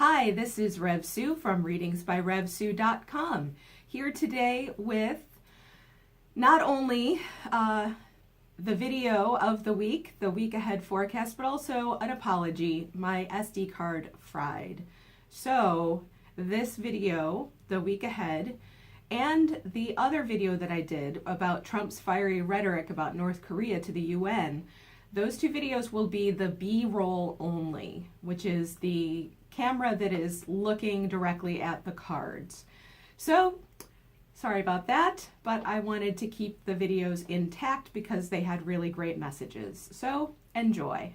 Hi, this is Rev Sue from readingsbyrevsue.com, here today with not only the video of the week ahead forecast, but also an apology. My SD card fried. So this video, the week ahead, and the other video that I did about Trump's fiery rhetoric about North Korea to the UN, those two videos will be the B-roll only, which is the camera that is looking directly at the cards. So, sorry about that, but I wanted to keep the videos intact because they had really great messages. So, enjoy.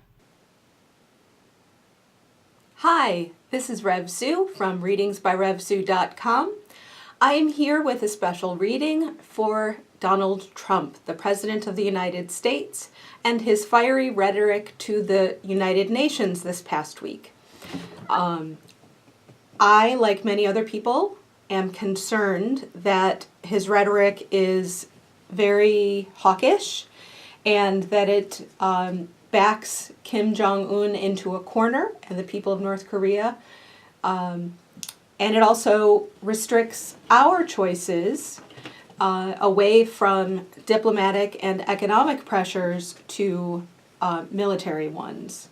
Hi, this is Rev Sue from readingsbyrevsue.com. I am here with a special reading for Donald Trump, the President of the United States, and his fiery rhetoric to the United Nations this past week. I, like many other people, am concerned that his rhetoric is very hawkish and that it backs Kim Jong Un into a corner and the people of North Korea. And it also restricts our choices away from diplomatic and economic pressures to military ones.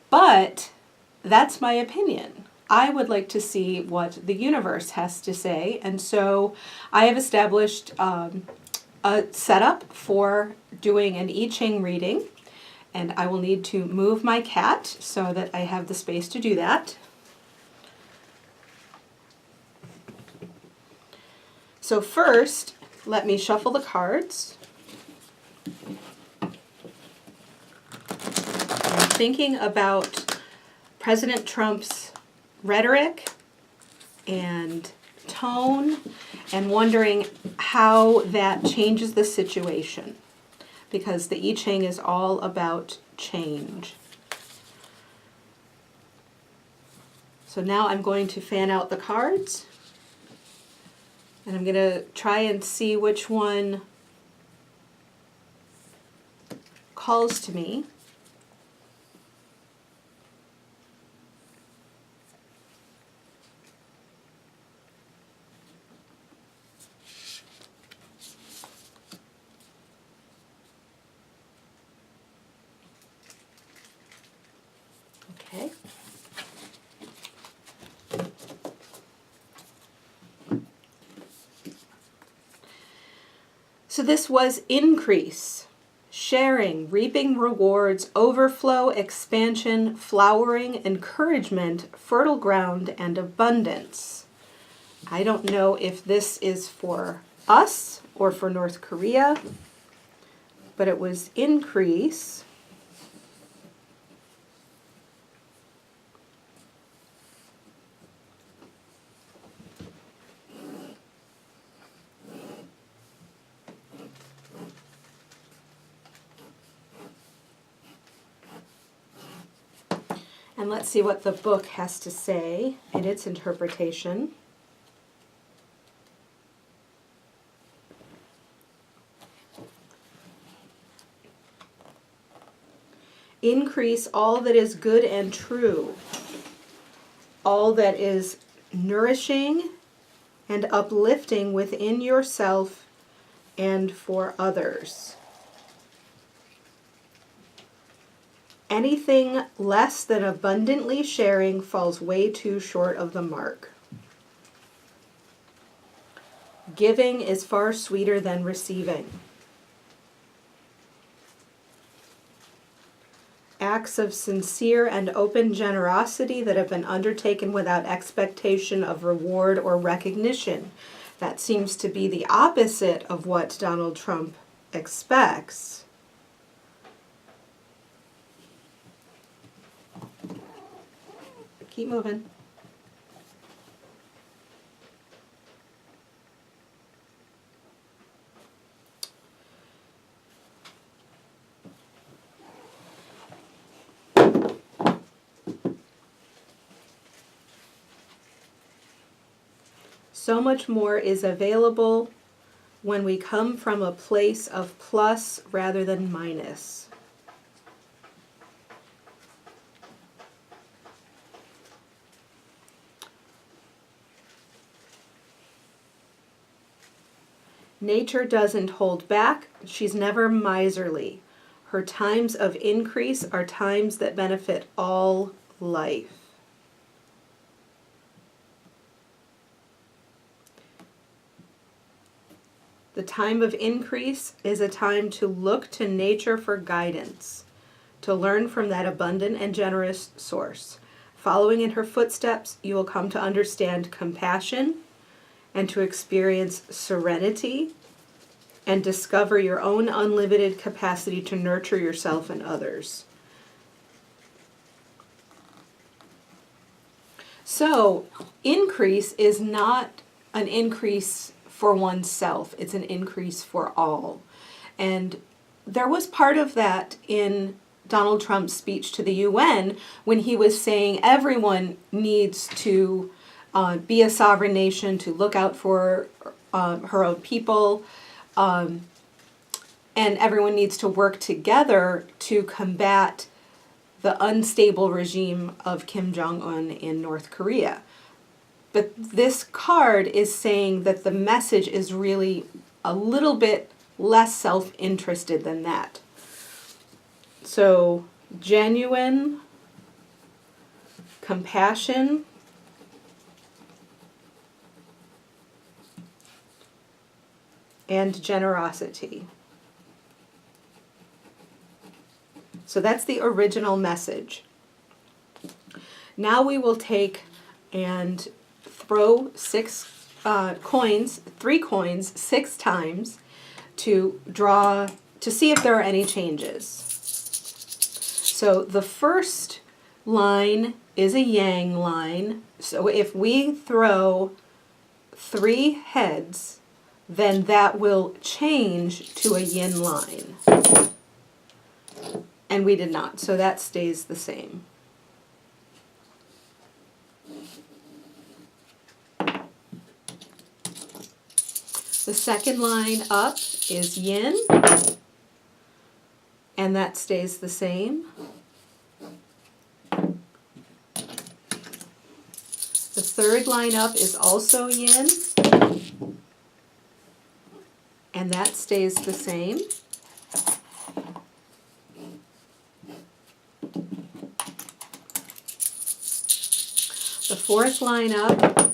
But that's my opinion. I would like to see what the universe has to say, and so I have established a setup for doing an I Ching reading, and I will need to move my cat so that I have the space to do that. So first, let me shuffle the cards. I'm thinking about President Trump's rhetoric and tone and wondering how that changes the situation, because the I Ching is all about change. So now I'm going to fan out the cards, and I'm going to try and see which one calls to me. Okay. So this was increase, sharing, reaping rewards, overflow, expansion, flowering, encouragement, fertile ground, and abundance. I don't know if this is for us or for North Korea, but it was increase. And let's see what the book has to say in its interpretation. Increase all that is good and true, all that is nourishing and uplifting within yourself and for others. Anything less than abundantly sharing falls way too short of the mark. Giving is far sweeter than receiving. Acts of sincere and open generosity that have been undertaken without expectation of reward or recognition. That seems to be the opposite of what Donald Trump expects. Keep moving. So much more is available when we come from a place of plus rather than minus. Nature doesn't hold back. She's never miserly. Her times of increase are times that benefit all life. The time of increase is a time to look to nature for guidance, to learn from that abundant and generous source. Following in her footsteps, you will come to understand compassion and to experience serenity and discover your own unlimited capacity to nurture yourself and others. So, increase is not an increase for oneself, it's an increase for all. And there was part of that in Donald Trump's speech to the UN when he was saying everyone needs to be a sovereign nation, to look out for her own people, and everyone needs to work together to combat the unstable regime of Kim Jong Un in North Korea. But this card is saying that the message is really a little bit less self-interested than that. So, genuine compassion and generosity. So that's the original message. Now we will take and throw three coins 6 times to draw, to see if there are any changes. So the first line is a yang line. So if we throw 3 heads, then that will change to a yin line. And we did not, so that stays the same. The second line up is yin, and that stays the same. The third line up is also yin, and that stays the same. The fourth line up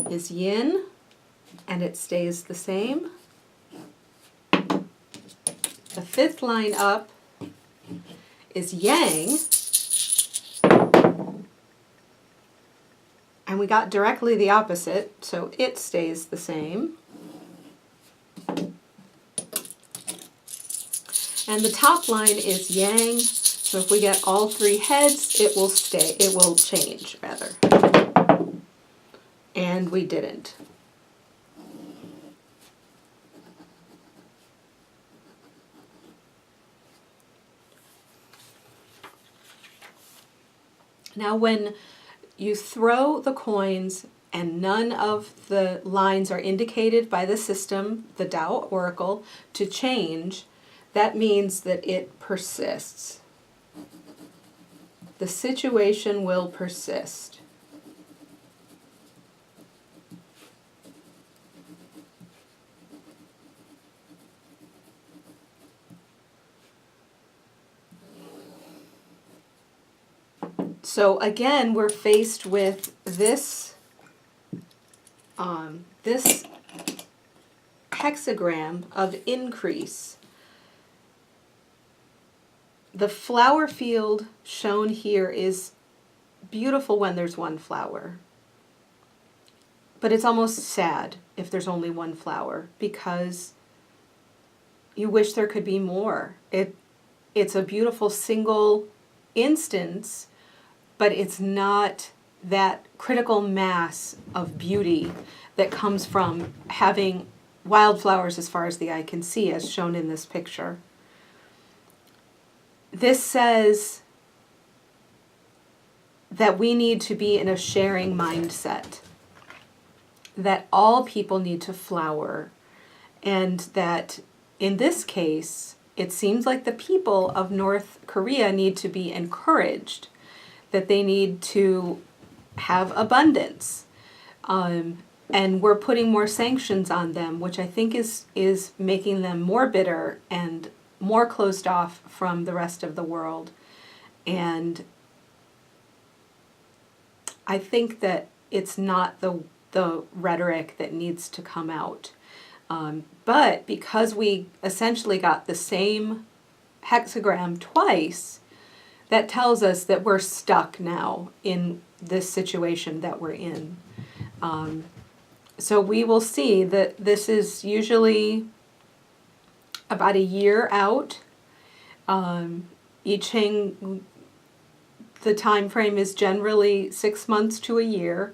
is yin, and it stays the same. The fifth line up is yang, and we got directly the opposite, so it stays the same. And the top line is yang, so if we get all 3 heads, it will change rather. And we didn't. Now when you throw the coins and none of the lines are indicated by the system, the Tao Oracle, to change, that means that it persists. The situation will persist. So again, we're faced with this this hexagram of increase. The flower field shown here is beautiful when there's one flower, but it's almost sad if there's only one flower because you wish there could be more. It's a beautiful single instance, but it's not that critical mass of beauty that comes from having wildflowers as far as the eye can see, as shown in this picture. This says that we need to be in a sharing mindset, that all people need to flower, and that in this case, it seems like the people of North Korea need to be encouraged, that they need to have abundance. and we're putting more sanctions on them, which I think is making them more bitter and more closed off from the rest of the world. And I think that it's not the rhetoric that needs to come out. But because we essentially got the same hexagram twice, that tells us that we're stuck now in this situation that we're in. So we will see that this is usually about a year out. I Ching, the time frame is generally 6 months to a year.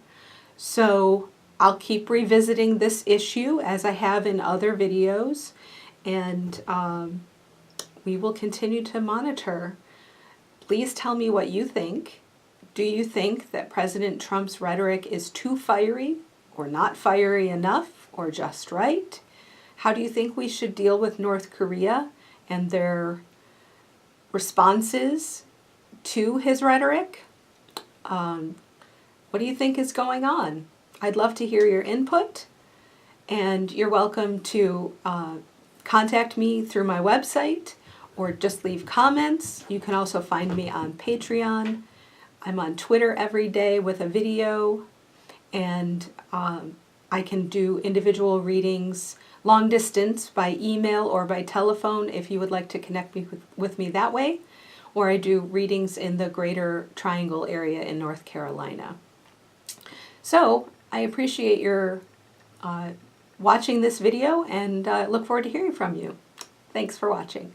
So I'll keep revisiting this issue as I have in other videos, and we will continue to monitor. Please tell me what you think. Do you think that President Trump's rhetoric is too fiery, or not fiery enough, or just right? How do you think we should deal with North Korea and their responses to his rhetoric? What do you think is going on? I'd love to hear your input, and you're welcome to contact me through my website or just leave comments. You can also find me on Patreon. I'm on Twitter every day with a video, and I can do individual readings long distance by email or by telephone if you would like to connect with me that way, or I do readings in the Greater Triangle area in North Carolina. So I appreciate your watching this video, and look forward to hearing from you. Thanks for watching.